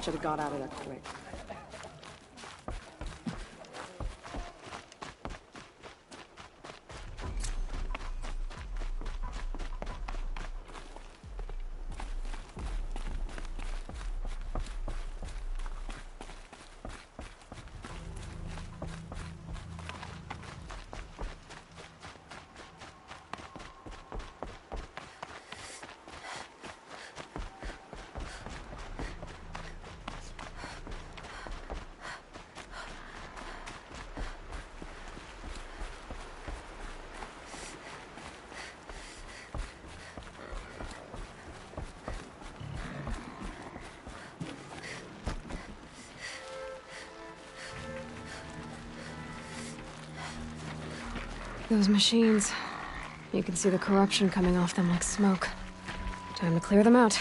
Should have got out of there quick. Those machines. You can see the corruption coming off them like smoke. Time to clear them out.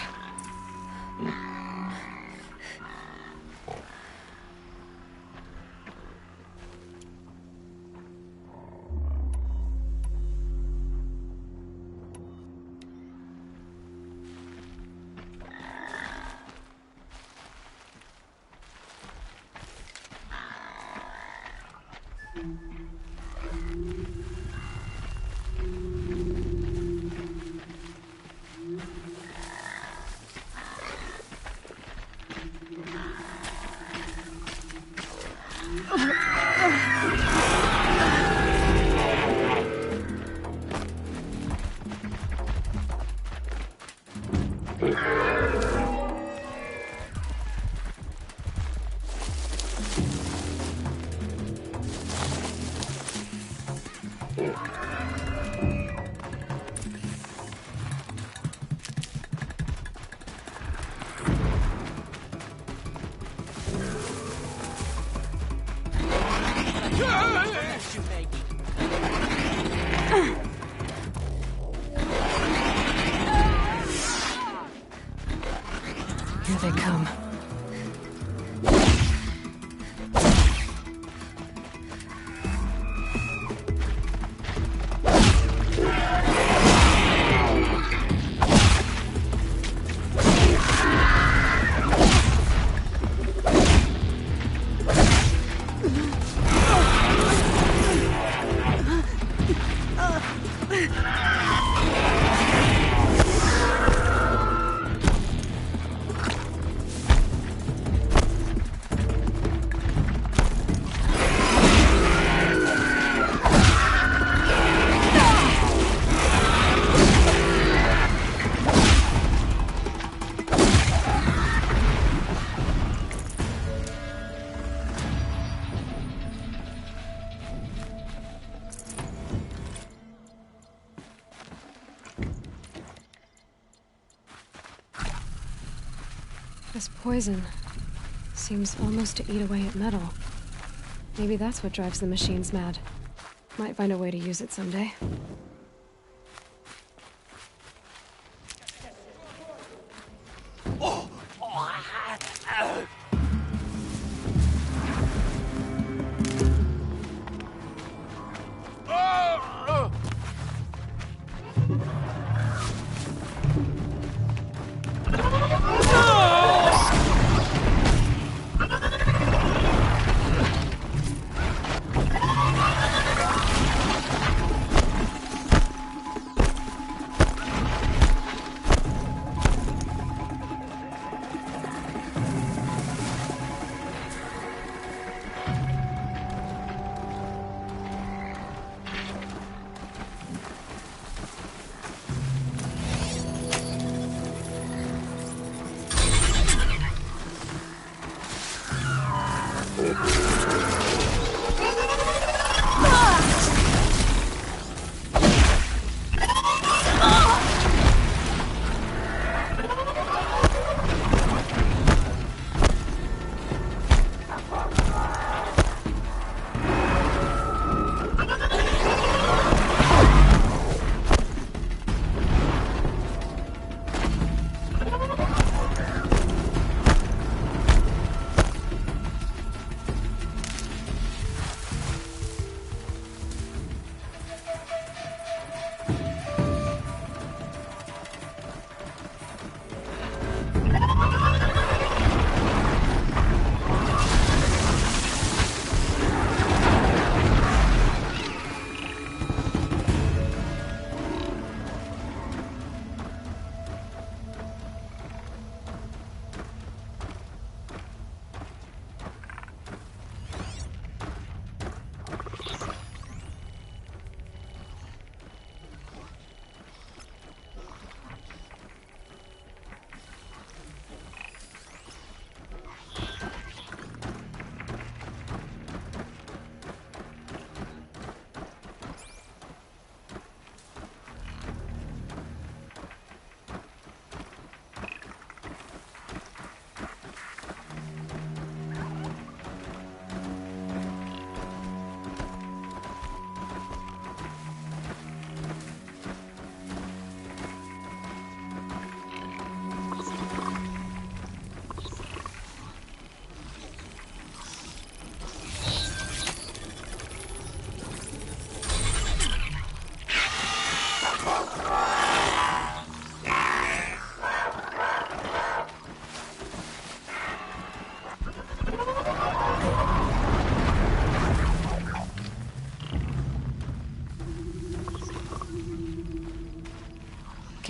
Here they come. This poison seems almost to eat away at metal. Maybe that's what drives the machines mad. Might find a way to use it someday.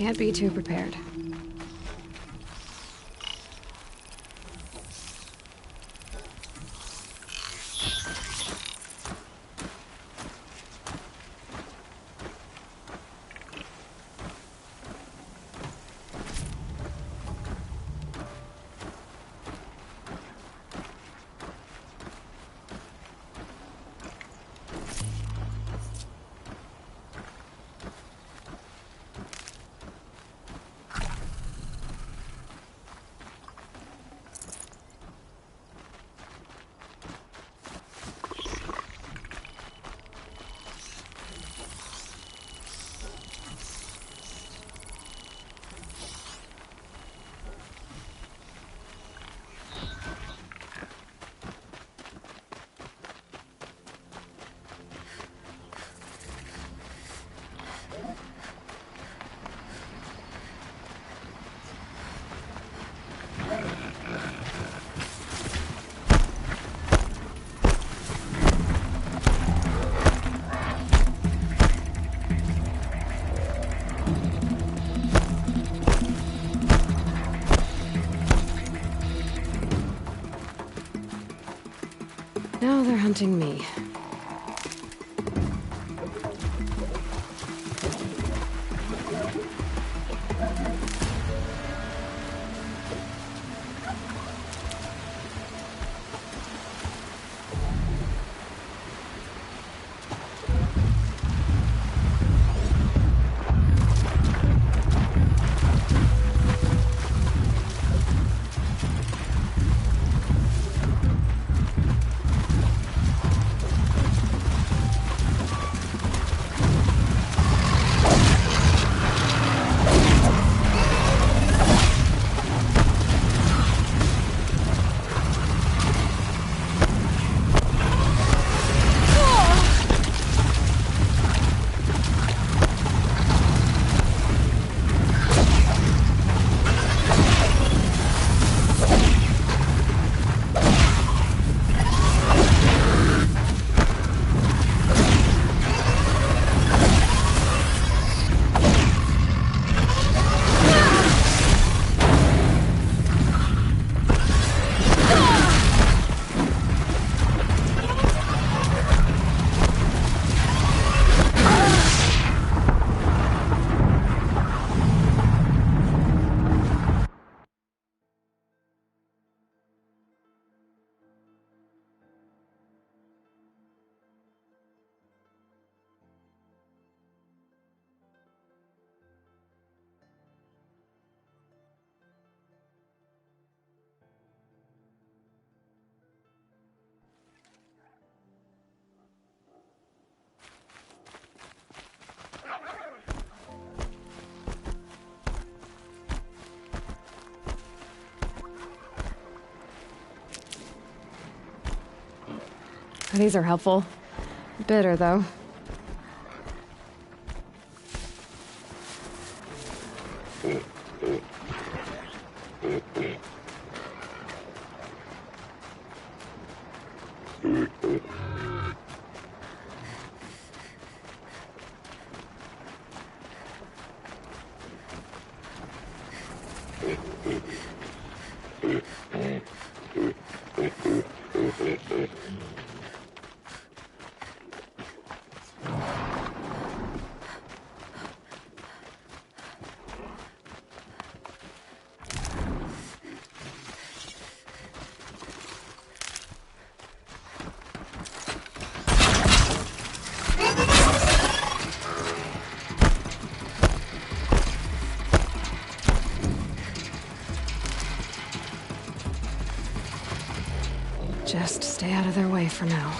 Can't be too prepared. Now they're hunting me. These are helpful. Bitter, though. Just stay out of their way for now.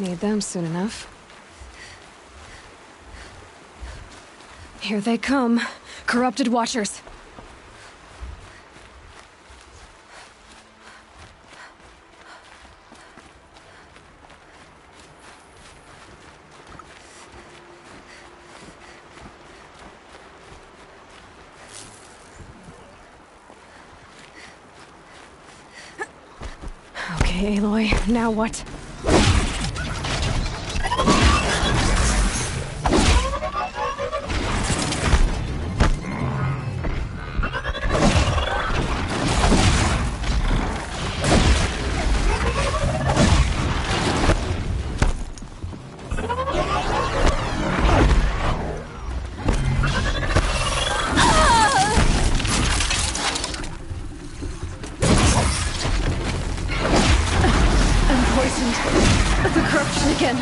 Need them soon enough. Here they come. Corrupted Watchers. Okay, Aloy, now what? The corruption again.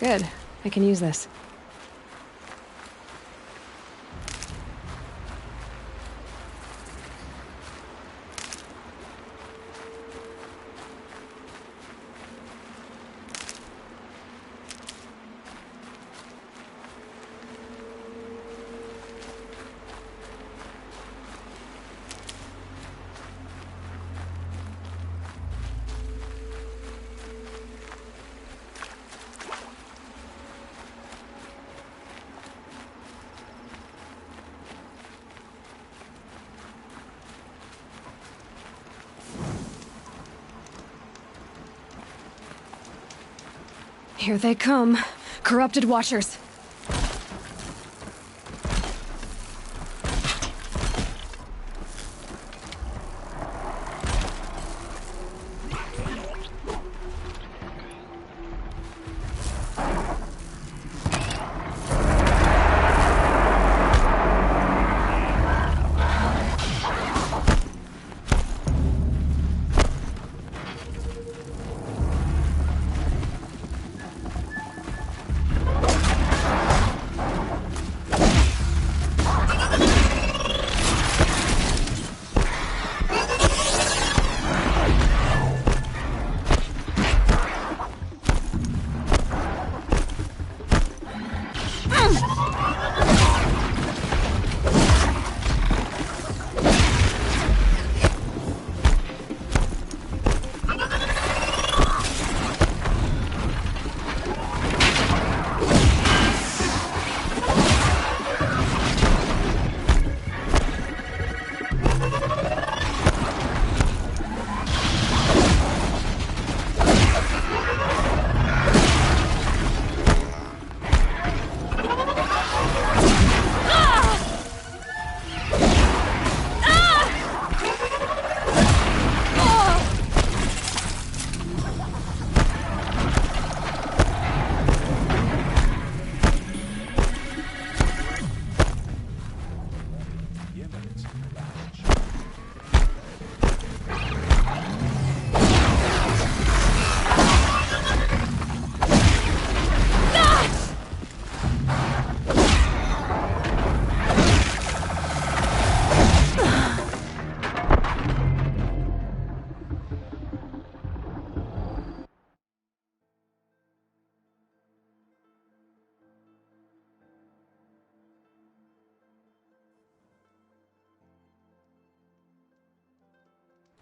Good. I can use this. Here they come. Corrupted Watchers.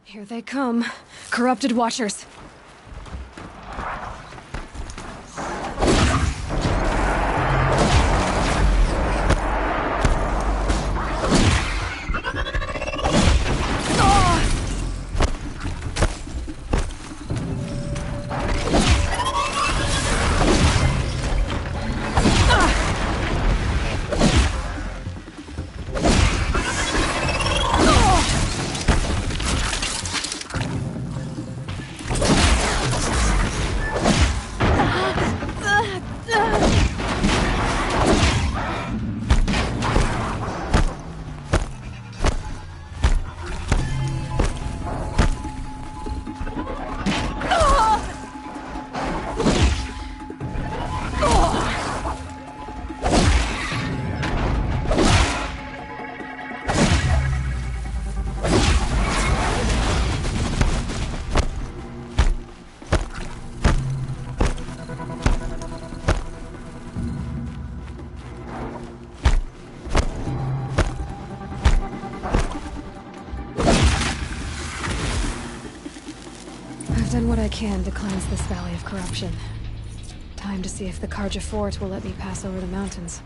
Here they come. Corrupted Watchers. I've done what I can to cleanse this valley of corruption. Time to see if the Carja Fort will let me pass over the mountains.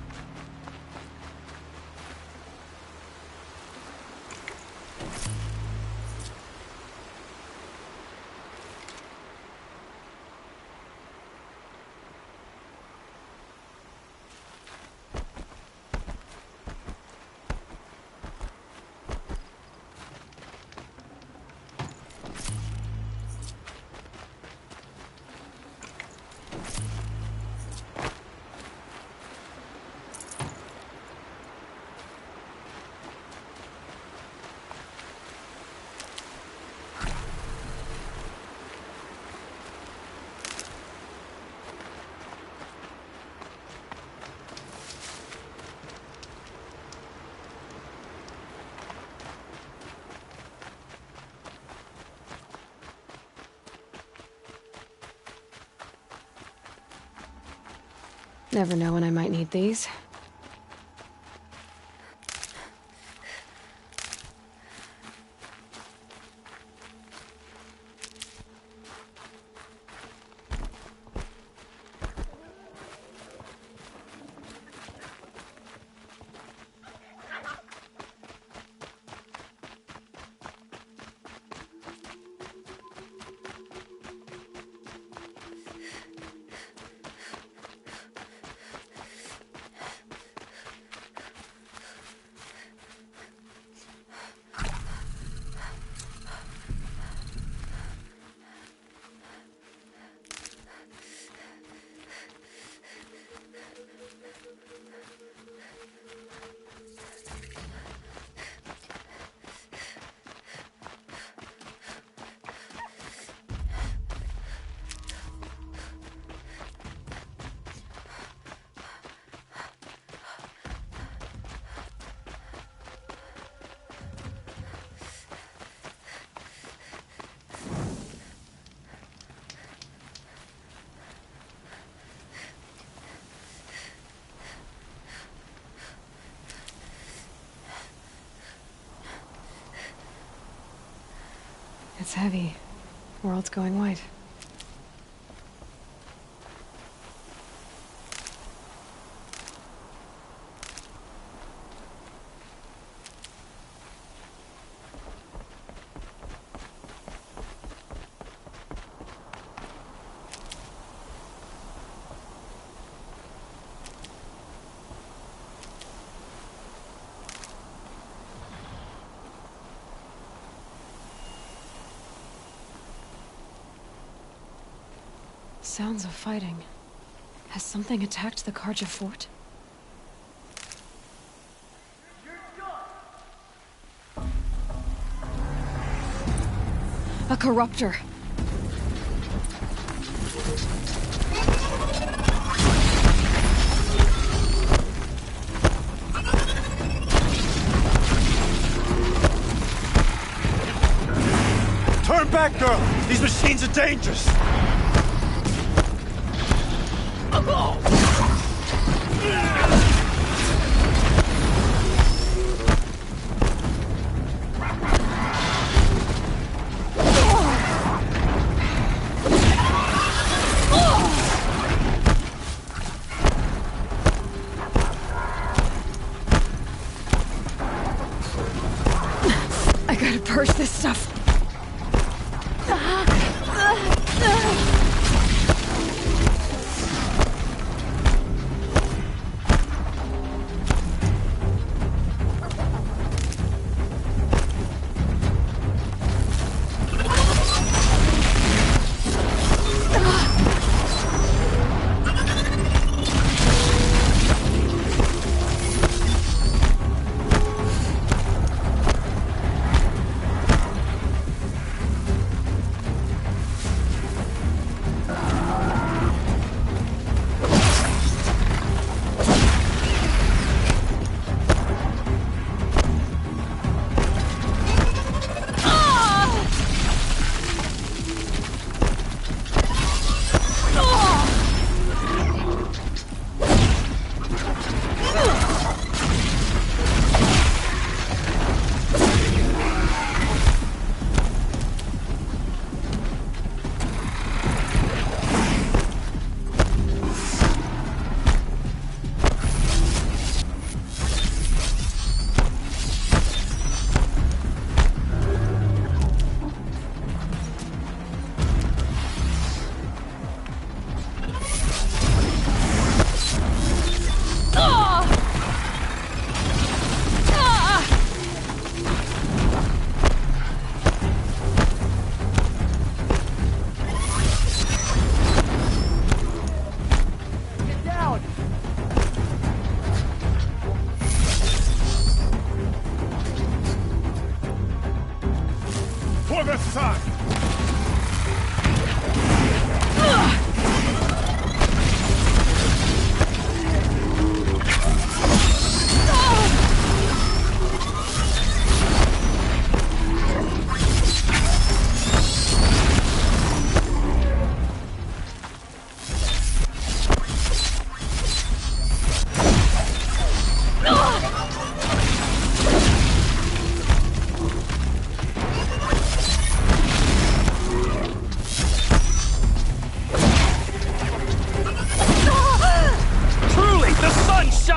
Never know when I might need these. It's heavy. World's going white. Sounds of fighting. Has something attacked the Carja Fort? A corruptor! Turn back, girl! These machines are dangerous!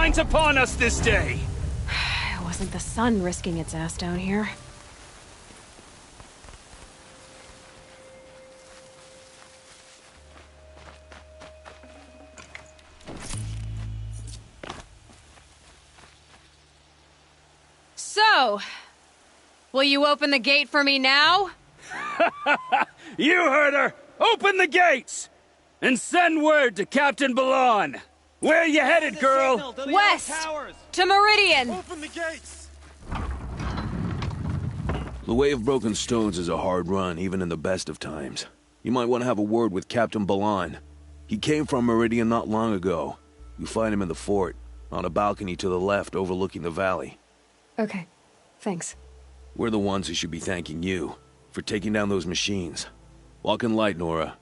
shines upon us this day. It wasn't the sun risking its ass down here. So, will you open the gate for me now? You heard her! Open the gates! And send word to Captain Balon! Where you headed, girl? West! To Meridian! Open the gates! The Way of Broken Stones is a hard run, even in the best of times. You might want to have a word with Captain Balon. He came from Meridian not long ago. You find him in the fort, on a balcony to the left overlooking the valley. Okay, thanks. We're the ones who should be thanking you for taking down those machines. Walk in light, Nora.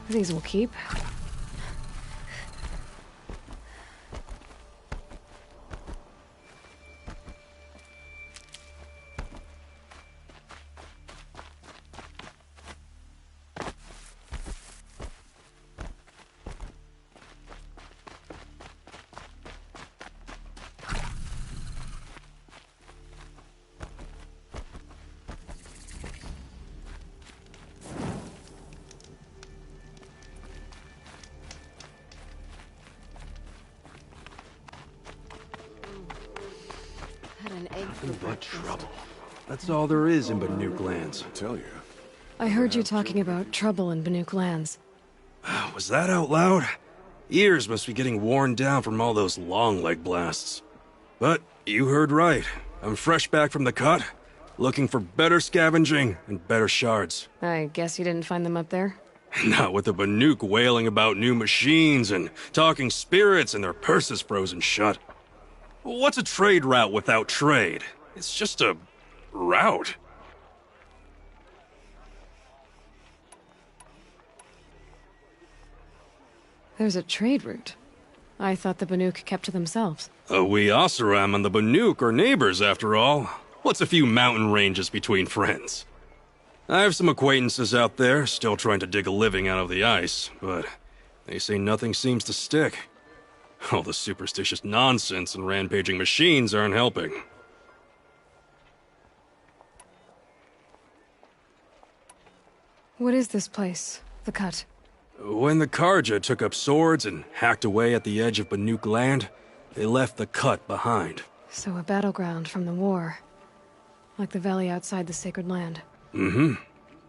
These will keep. Nothing but trouble. That's all there is in Banuk lands. I tell you. I heard you talking about trouble in Banuk lands. Was that out loud? Ears must be getting worn down from all those long leg blasts. But you heard right. I'm fresh back from the cut, looking for better scavenging and better shards. I guess you didn't find them up there? Not with the Banuk wailing about new machines and talking spirits and their purses frozen shut. What's a trade route without trade? It's just a route. There's a trade route. I thought the Banuk kept to themselves. We Oseram and the Banuk are neighbors, after all. What's a few mountain ranges between friends? I have some acquaintances out there, still trying to dig a living out of the ice, but they say nothing seems to stick. All the superstitious nonsense and rampaging machines aren't helping. What is this place? The Cut? When the Karja took up swords and hacked away at the edge of Banuk land, they left the Cut behind. So a battleground from the war. Like the valley outside the Sacred Land. Mm-hmm.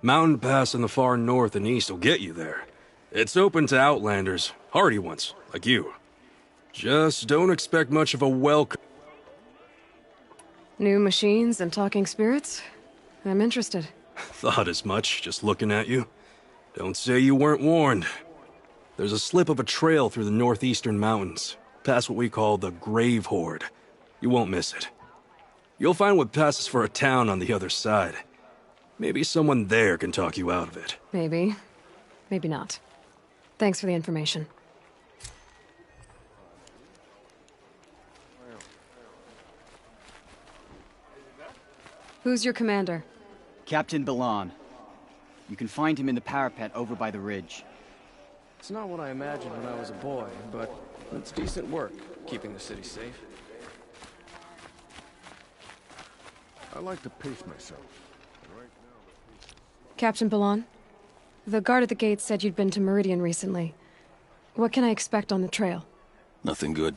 Mountain Pass in the far north and east will get you there. It's open to outlanders, hardy ones, like you. Just don't expect much of a welcome. New machines and talking spirits? I'm interested. Thought as much, just looking at you. Don't say you weren't warned. There's a slip of a trail through the northeastern mountains, past what we call the Grave Horde. You won't miss it. You'll find what passes for a town on the other side. Maybe someone there can talk you out of it. Maybe. Maybe not. Thanks for the information. Who's your commander? Captain Balon. You can find him in the parapet over by the ridge. It's not what I imagined when I was a boy, but it's decent work, keeping the city safe. I like to pace myself. Captain Balon? The guard at the gate said you'd been to Meridian recently. What can I expect on the trail? Nothing good.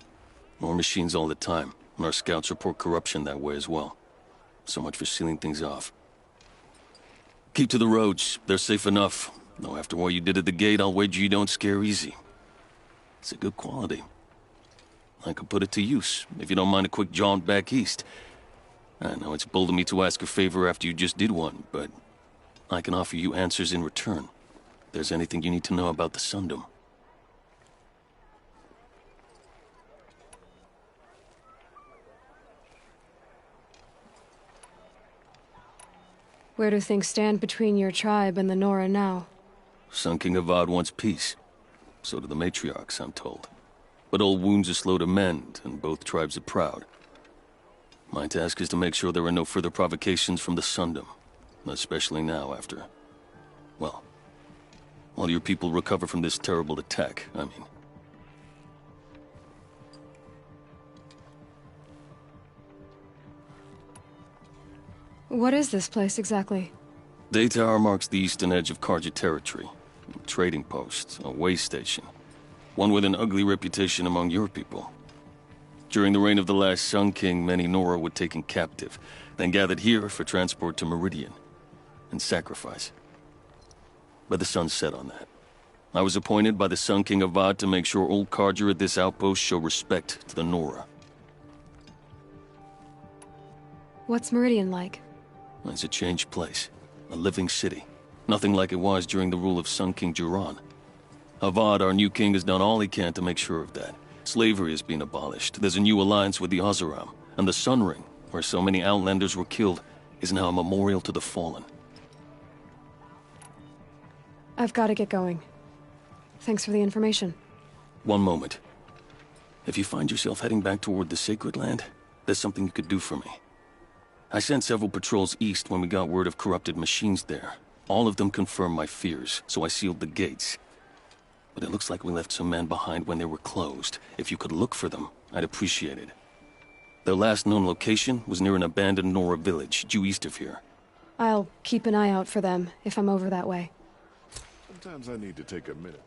More machines all the time, and our scouts report corruption that way as well. So much for sealing things off. Keep to the roads. They're safe enough. Though after what you did at the gate, I'll wager you don't scare easy. It's a good quality. I could put it to use, if you don't mind a quick jaunt back east. I know it's bold of me to ask a favor after you just did one, but I can offer you answers in return. If there's anything you need to know about the Sundom. Where do things stand between your tribe and the Nora now? Sun King Avad wants peace. So do the matriarchs, I'm told. But old wounds are slow to mend, and both tribes are proud. My task is to make sure there are no further provocations from the Sundom. Especially now after... well, while your people recover from this terrible attack, I mean. What is this place exactly? Daytower marks the eastern edge of Carja territory. A trading post, a way station. One with an ugly reputation among your people. During the reign of the last Sun King, many Nora were taken captive, then gathered here for transport to Meridian, and sacrifice. But the sun set on that. I was appointed by the Sun King Avad to make sure old Carja at this outpost show respect to the Nora. What's Meridian like? It's a changed place. A living city. Nothing like it was during the rule of Sun King Juran. Avad, our new king, has done all he can to make sure of that. Slavery has been abolished. There's a new alliance with the Oseram. And the Sun Ring, where so many Outlanders were killed, is now a memorial to the fallen. I've got to get going. Thanks for the information. One moment. If you find yourself heading back toward the Sacred Land, there's something you could do for me. I sent several patrols east when we got word of corrupted machines there. All of them confirmed my fears, so I sealed the gates. But it looks like we left some men behind when they were closed. If you could look for them, I'd appreciate it. Their last known location was near an abandoned Nora village, due east of here. I'll keep an eye out for them if I'm over that way. Sometimes I need to take a minute.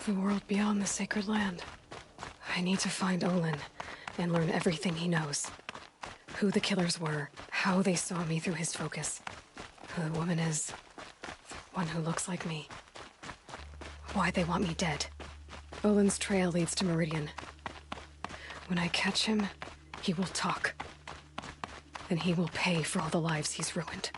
The world beyond the Sacred Land. I need to find Olin and learn everything he knows. Who the killers were, how they saw me through his focus, who the woman is, the one who looks like me, why they want me dead. Olin's trail leads to Meridian. When I catch him, he will talk. Then he will pay for all the lives he's ruined.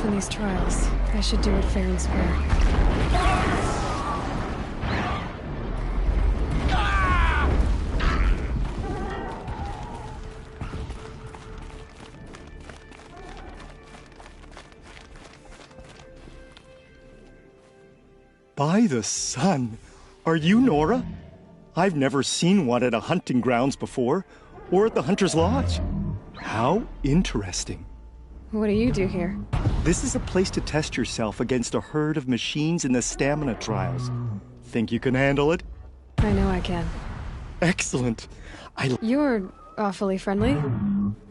in these trials. I should do it fair and square. By the sun! Are you Nora? I've never seen one at a hunting grounds before, or at the Hunter's Lodge. How interesting. What do you do here? This is a place to test yourself against a herd of machines in the stamina trials. Think you can handle it? I know I can. Excellent. You're awfully friendly.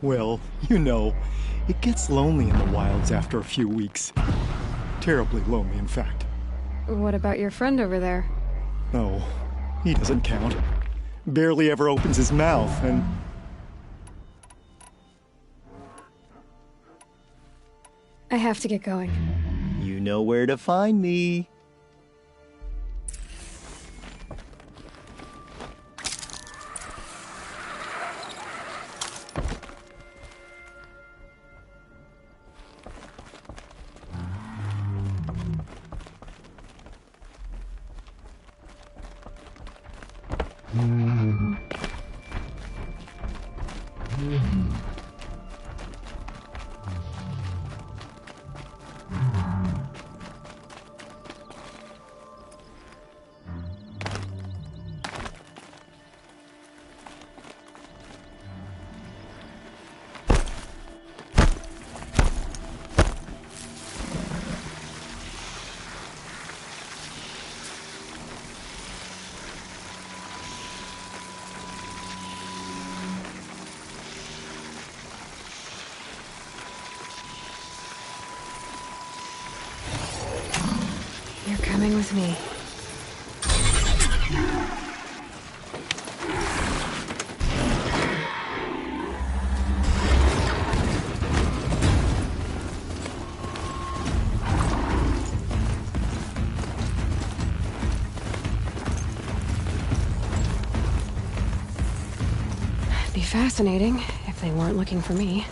Well, you know, it gets lonely in the wilds after a few weeks. Terribly lonely, in fact. What about your friend over there? Oh, he doesn't count. Barely ever opens his mouth, and... I have to get going. You know where to find me. You're coming with me. It'd be fascinating if they weren't looking for me.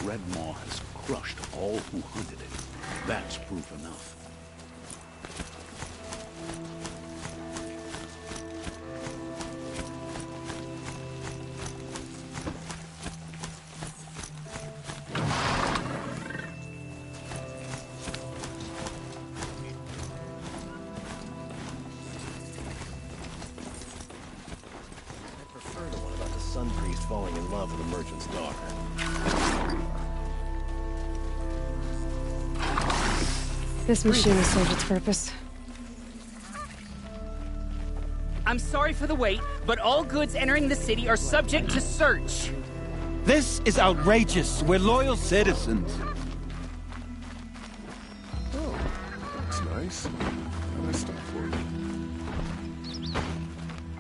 Red Maw has crushed all who hunted it. That's proof enough. Sun priest falling in love with a merchant's daughter. This machine has served its purpose. I'm sorry for the wait, but all goods entering the city are subject to search. This is outrageous. We're loyal citizens. Oh, that's nice. How nice stuff for you.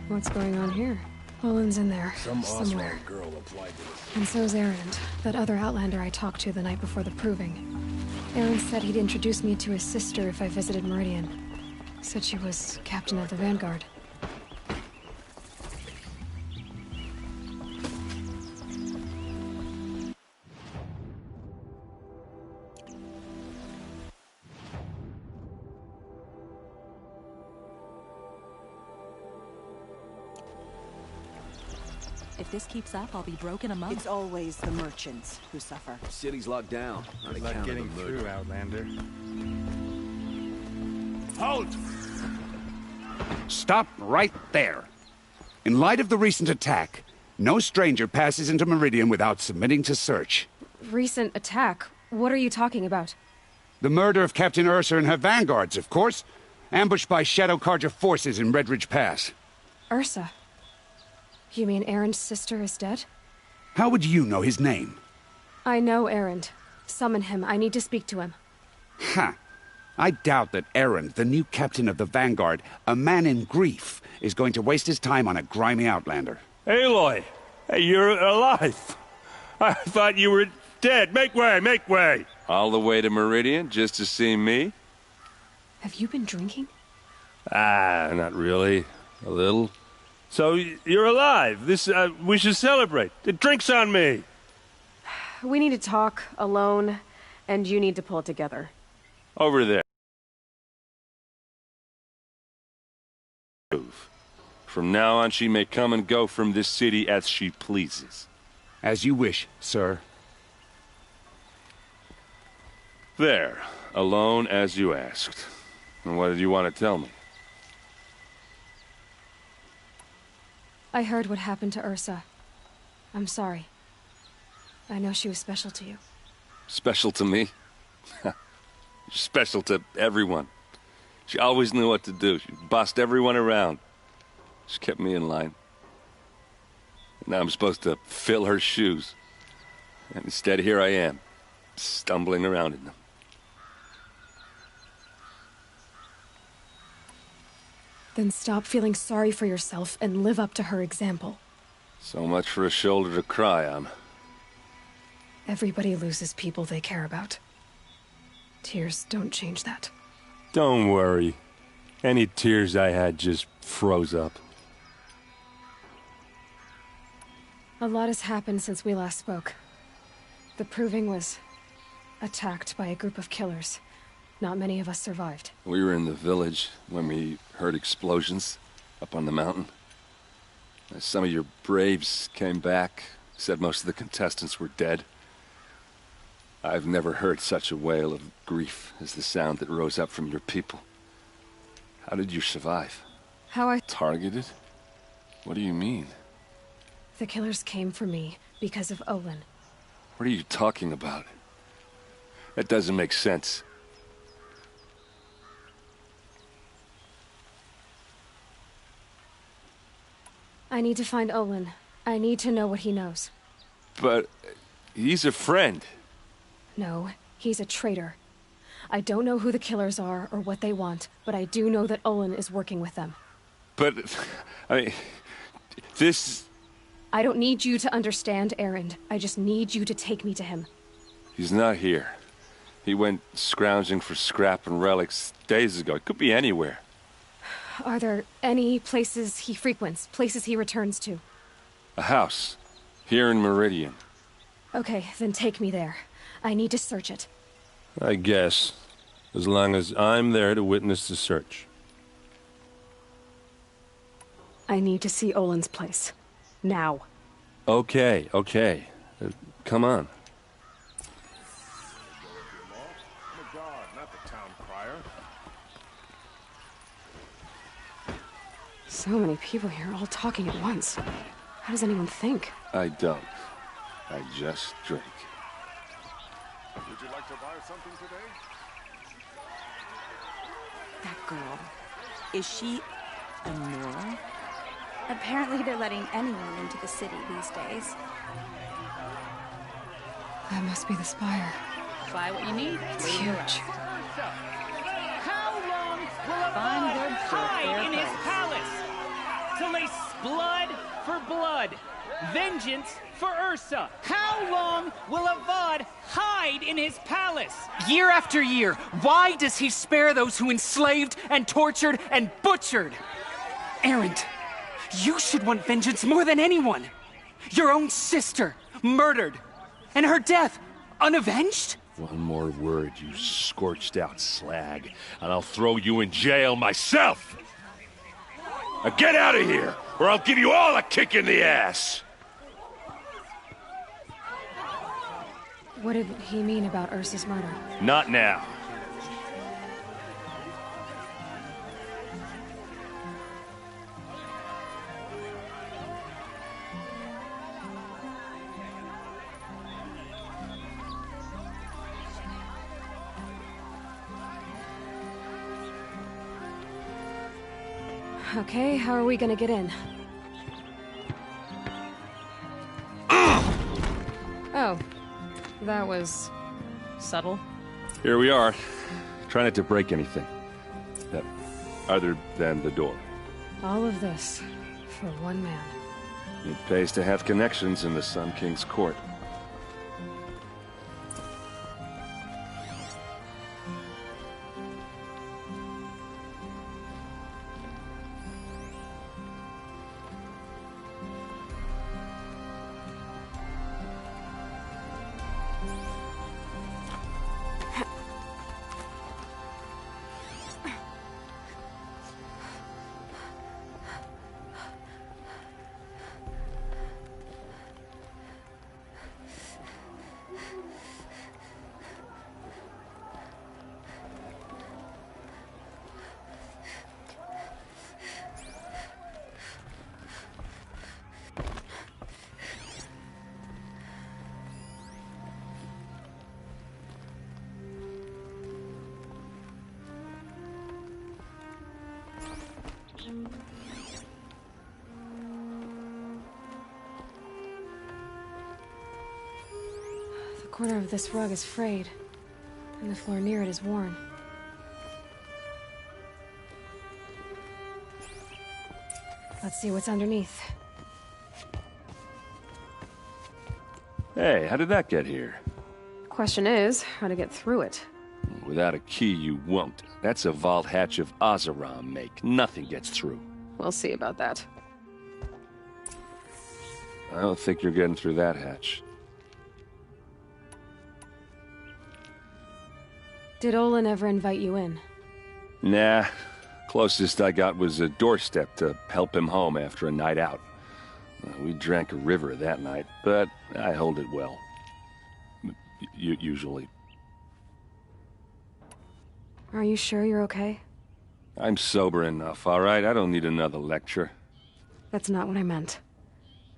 What's going on here? Olin's in there, Some somewhere. Oswald girl applied to this. And so's Erend, that other Outlander I talked to the night before the proving. Erend said he'd introduce me to his sister if I visited Meridian. Said she was captain of the Vanguard. If this keeps up, I'll be broke in a month. It's always the merchants who suffer. The city's locked down. Good luck getting through, Outlander. Halt! Stop right there. In light of the recent attack, no stranger passes into Meridian without submitting to search. Recent attack? What are you talking about? The murder of Captain Ursa and her vanguards, of course. Ambushed by Shadow Carja forces in Redridge Pass. Ursa? You mean Erend's sister is dead? How would you know his name? I know Erend. Summon him. I need to speak to him. Ha! I doubt that Erend, the new captain of the Vanguard, a man in grief, is going to waste his time on a grimy outlander. Aloy! Hey, you're alive! I thought you were dead. Make way, make way! All the way to Meridian just to see me? Have you been drinking? Ah, not really. A little. So, you're alive. We should celebrate. The drink's on me. We need to talk, alone, and you need to pull it together. Over there. From now on, she may come and go from this city as she pleases. As you wish, sir. There. Alone as you asked. And what did you want to tell me? I heard what happened to Ursa. I'm sorry. I know she was special to you. Special to me? Special to everyone. She always knew what to do. She bossed everyone around. She kept me in line. Now I'm supposed to fill her shoes. And instead, here I am, stumbling around in them. Then stop feeling sorry for yourself and live up to her example. So much for a shoulder to cry on. Everybody loses people they care about. Tears don't change that. Don't worry. Any tears I had just froze up. A lot has happened since we last spoke. The Proving was attacked by a group of killers. Not many of us survived. We were in the village when we heard explosions up on the mountain. Some of your braves came back, said most of the contestants were dead. I've never heard such a wail of grief as the sound that rose up from your people. How did you survive? How I... Targeted? What do you mean? The killers came for me because of Olin. What are you talking about? That doesn't make sense. I need to find Olin. I need to know what he knows. But he's a friend. No, he's a traitor. I don't know who the killers are or what they want, but I do know that Olin is working with them. But, I mean, this... I don't need you to understand Erend. I just need you to take me to him. He's not here. He went scrounging for scrap and relics days ago. It could be anywhere. Are there any places he frequents, places he returns to? A house. Here in Meridian. Okay, then take me there. I need to search it. I guess. As long as I'm there to witness the search. I need to see Olin's place. Now. Okay. Come on. So many people here, all talking at once. How does anyone think? I don't. I just drink. Would you like to buy something today? That girl. Is she a Nora? Apparently they're letting anyone into the city these days. That must be the spire. Buy what you need. It's huge. How long will Avad hide in his palace? Till they blood for blood. Vengeance for Ursa. How long will Avad hide in his palace? Year after year, why does he spare those who enslaved and tortured and butchered? Erend, you should want vengeance more than anyone. Your own sister, murdered, and her death, unavenged? One more word, you scorched-out slag, and I'll throw you in jail myself! Now get out of here, or I'll give you all a kick in the ass! What did he mean about Ursa's murder? Not now. Okay, how are we gonna get in? Oh, that was subtle. Here we are. Try not to break anything. Other than the door. All of this for one man. It pays to have connections in the Sun King's court. The corner of this rug is frayed, and the floor near it is worn. Let's see what's underneath. Hey, how did that get here? Question is, how to get through it. Without a key, you won't. That's a vault hatch of Oseram make. Nothing gets through. We'll see about that. I don't think you're getting through that hatch. Did Olin ever invite you in? Nah. Closest I got was a doorstep to help him home after a night out. We drank a river that night, but I hold it well. Usually. Are you sure you're okay? I'm sober enough, all right? I don't need another lecture. That's not what I meant.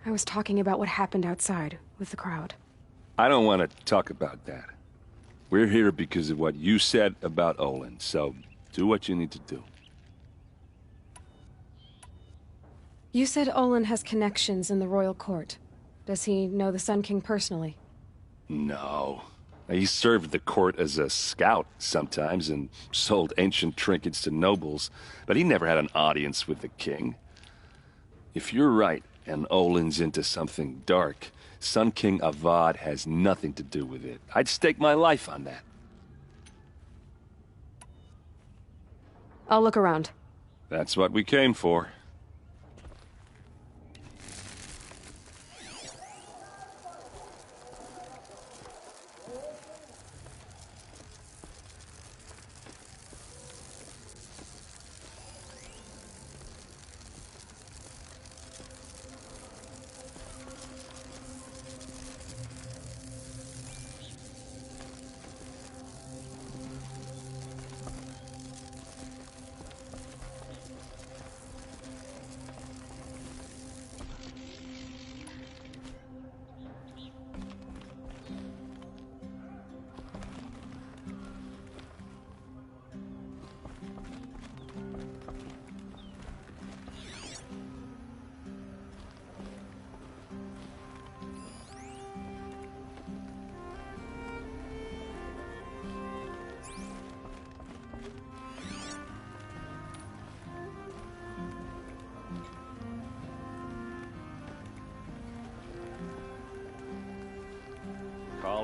I was talking about what happened outside with the crowd. I don't want to talk about that. We're here because of what you said about Olin, so do what you need to do. You said Olin has connections in the royal court. Does he know the Sun King personally? No. He served the court as a scout sometimes and sold ancient trinkets to nobles, but he never had an audience with the king. If you're right and Olin's into something dark, Sun King Avad has nothing to do with it. I'd stake my life on that. I'll look around. That's what we came for.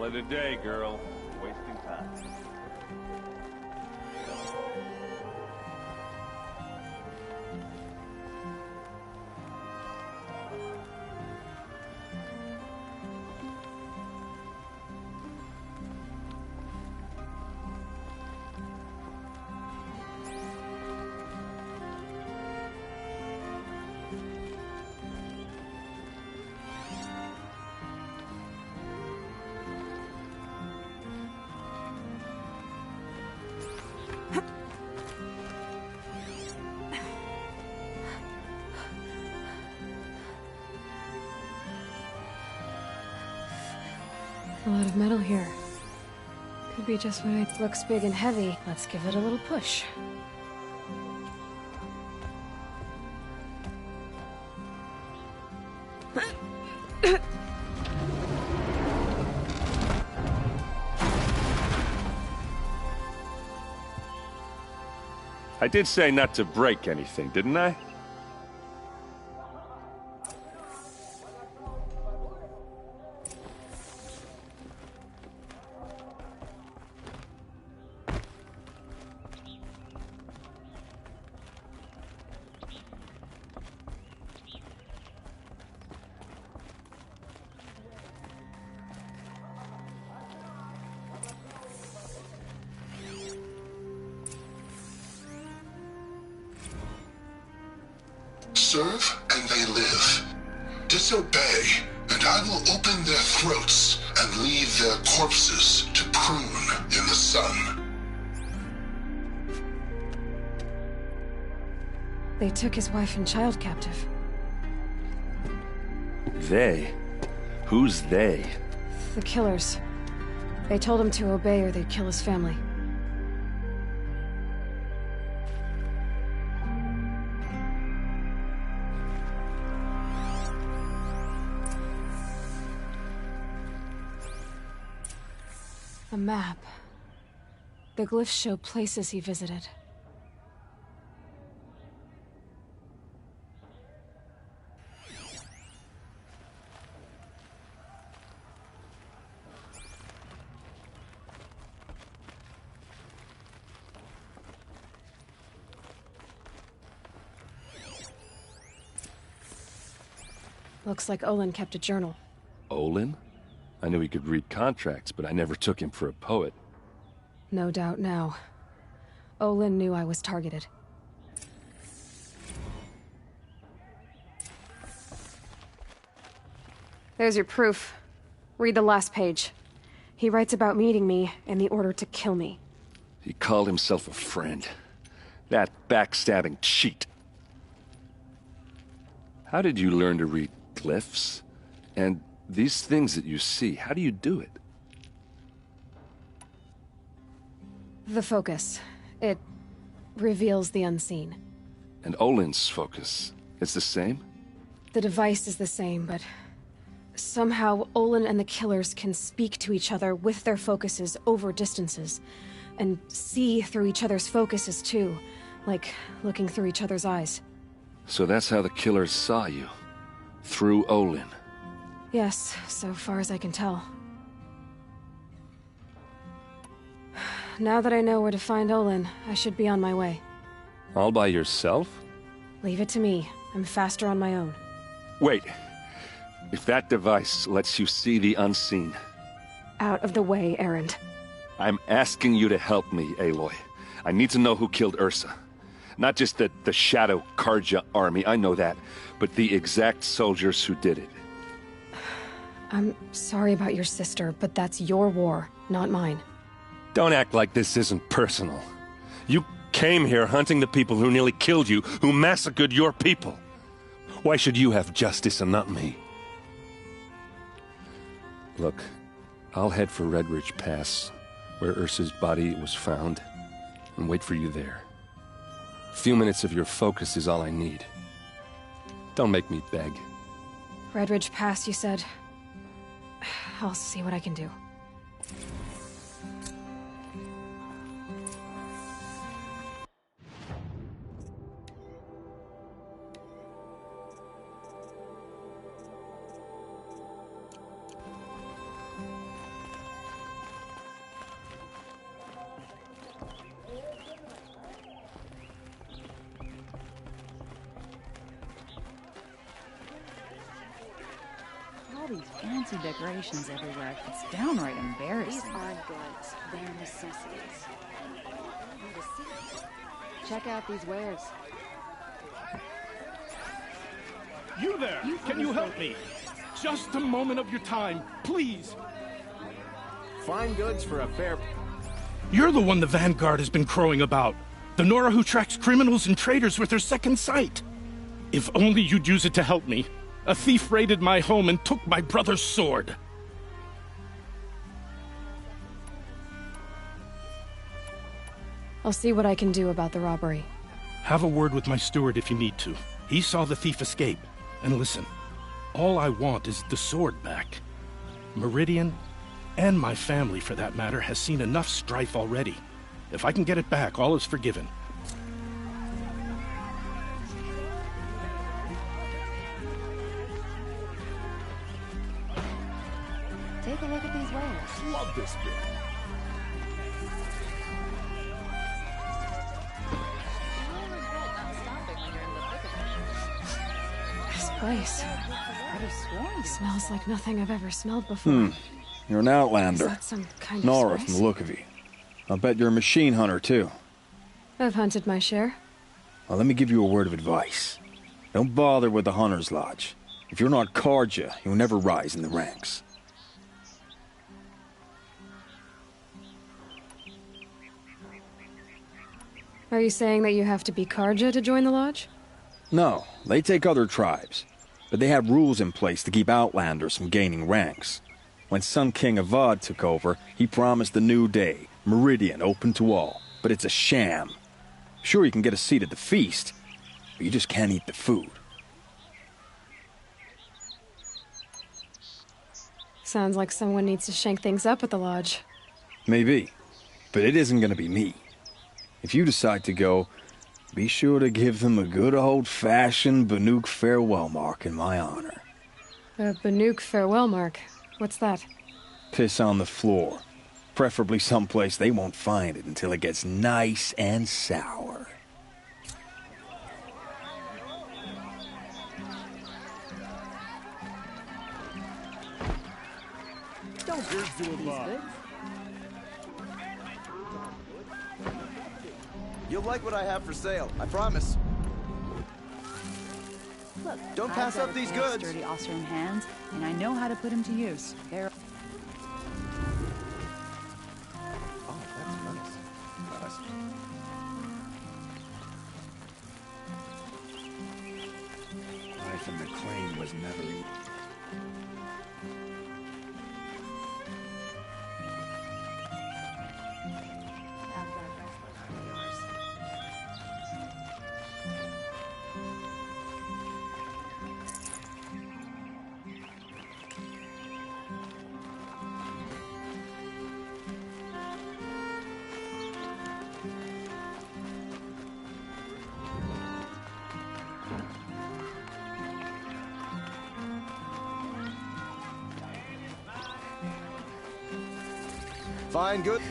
Call it a day, girl. Wasting time. A lot of metal here. Could be just what it looks big and heavy. Let's give it a little push. I did say not to break anything, didn't I? Serve, and they live. Disobey, and I will open their throats and leave their corpses to prune in the sun. They took his wife and child captive. They? Who's they? The killers. They told him to obey or they'd kill his family. A map. The glyphs show places he visited. Looks like Olin kept a journal. Olin? I knew he could read contracts, but I never took him for a poet. No doubt now. Olin knew I was targeted. There's your proof. Read the last page. He writes about meeting me and the order to kill me. He called himself a friend. That backstabbing cheat. How did you learn to read glyphs? And these things that you see, how do you do it? The focus. It reveals the unseen. And Olin's focus, it's the same? The device is the same, but somehow Olin and the killers can speak to each other with their focuses over distances, and see through each other's focuses too, like looking through each other's eyes. So that's how the killers saw you? Through Olin? Yes, so far as I can tell. Now that I know where to find Olin, I should be on my way. All by yourself? Leave it to me. I'm faster on my own. Wait. If that device lets you see the unseen... Out of the way, Erend. I'm asking you to help me, Aloy. I need to know who killed Ursa. Not just the Shadow Karja army, I know that, but the exact soldiers who did it. I'm sorry about your sister, but that's your war, not mine. Don't act like this isn't personal. You came here hunting the people who nearly killed you, who massacred your people. Why should you have justice and not me? Look, I'll head for Red Ridge Pass, where Ursa's body was found, and wait for you there. A few minutes of your focus is all I need. Don't make me beg. Red Ridge Pass, you said? I'll see what I can do. All these fancy decorations everywhere. It's downright embarrassing. These aren't goods. They're necessities. Check out these wares. You there! Can you help me? Just a moment of your time, please! Fine goods for a fair... You're the one the Vanguard has been crowing about. The Nora who tracks criminals and traitors with her second sight. If only you'd use it to help me. A thief raided my home and took my brother's sword. I'll see what I can do about the robbery. Have a word with my steward if you need to. He saw the thief escape. And listen, all I want is the sword back. Meridian, and my family for that matter, has seen enough strife already. If I can get it back, all is forgiven. Take a look at these wares. Love this bit. This place. Smells like nothing I've ever smelled before. You're an outlander. Is that some kind of Nora spice? from the look of you. I'll bet you're a machine hunter, too. I've hunted my share. Well, let me give you a word of advice. Don't bother with the Hunter's Lodge. If you're not Carja, you'll never rise in the ranks. Are you saying that you have to be Carja to join the lodge? No, they take other tribes. But they have rules in place to keep outlanders from gaining ranks. When Sun King Avad took over, he promised a new day, Meridian open to all. But it's a sham. Sure, you can get a seat at the feast, but you just can't eat the food. Sounds like someone needs to shank things up at the lodge. Maybe, but it isn't gonna be me. If you decide to go, be sure to give them a good old-fashioned Banuk farewell mark in my honor. A Banuk farewell mark? What's that? Piss on the floor. Preferably someplace they won't find it until it gets nice and sour. Don't do these goods. You'll like what I have for sale, I promise. Look, Don't I've pass got up a these pair of goods. Sturdy Oseram hands, and I know how to put them to use. They're... Oh, that's nice. Life in McLean was never easy. Fine, good.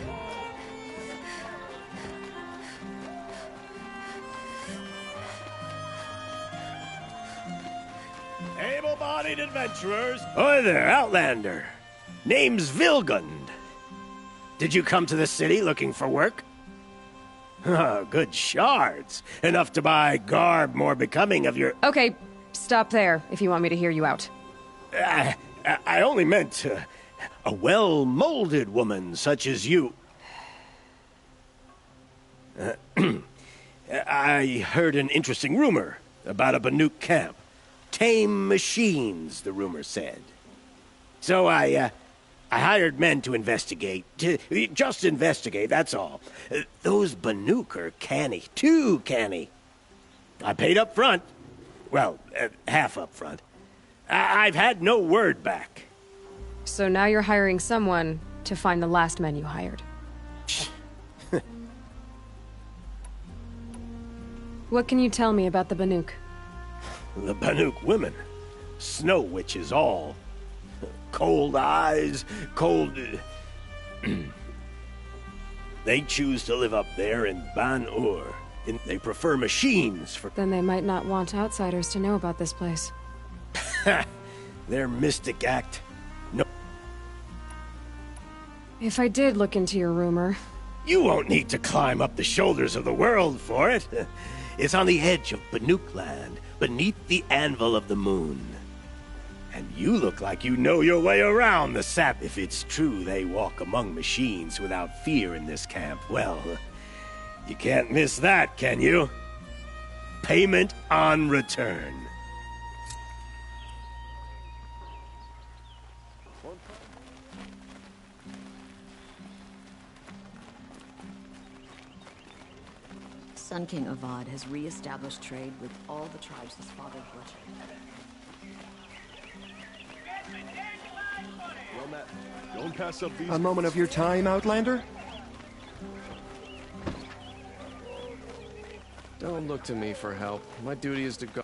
Able-bodied adventurers. Hi there, Outlander. Name's Vilgund. Did you come to the city looking for work? Oh, good shards. Enough to buy garb more becoming of your... Okay, stop there if you want me to hear you out. I only meant a well-molded woman such as you. I heard an interesting rumor about a Banuk camp. Tame machines, the rumor said. So I hired men to investigate. Just investigate, that's all. Those Banuk are canny, too canny. I paid up front. Well, half up front. I've had no word back. So now you're hiring someone to find the last men you hired. What can you tell me about the Banuk? The Banuk women. Snow witches all. Cold eyes, cold... They choose to live up there in Ban-Ur. They prefer machines for... Then they might not want outsiders to know about this place. their mystic act. No. If I did look into your rumor... You won't need to climb up the shoulders of the world for it. It's on the edge of Banuk land, beneath the anvil of the moon. And you look like you know your way around the sap. If it's true they walk among machines without fear in this camp, well, you can't miss that, can you? Payment on return. Sun King Avad has re-established trade with all the tribes his father butchered. Don't pass up these. A moment of your time, Outlander? Don't look to me for help. My duty is to go.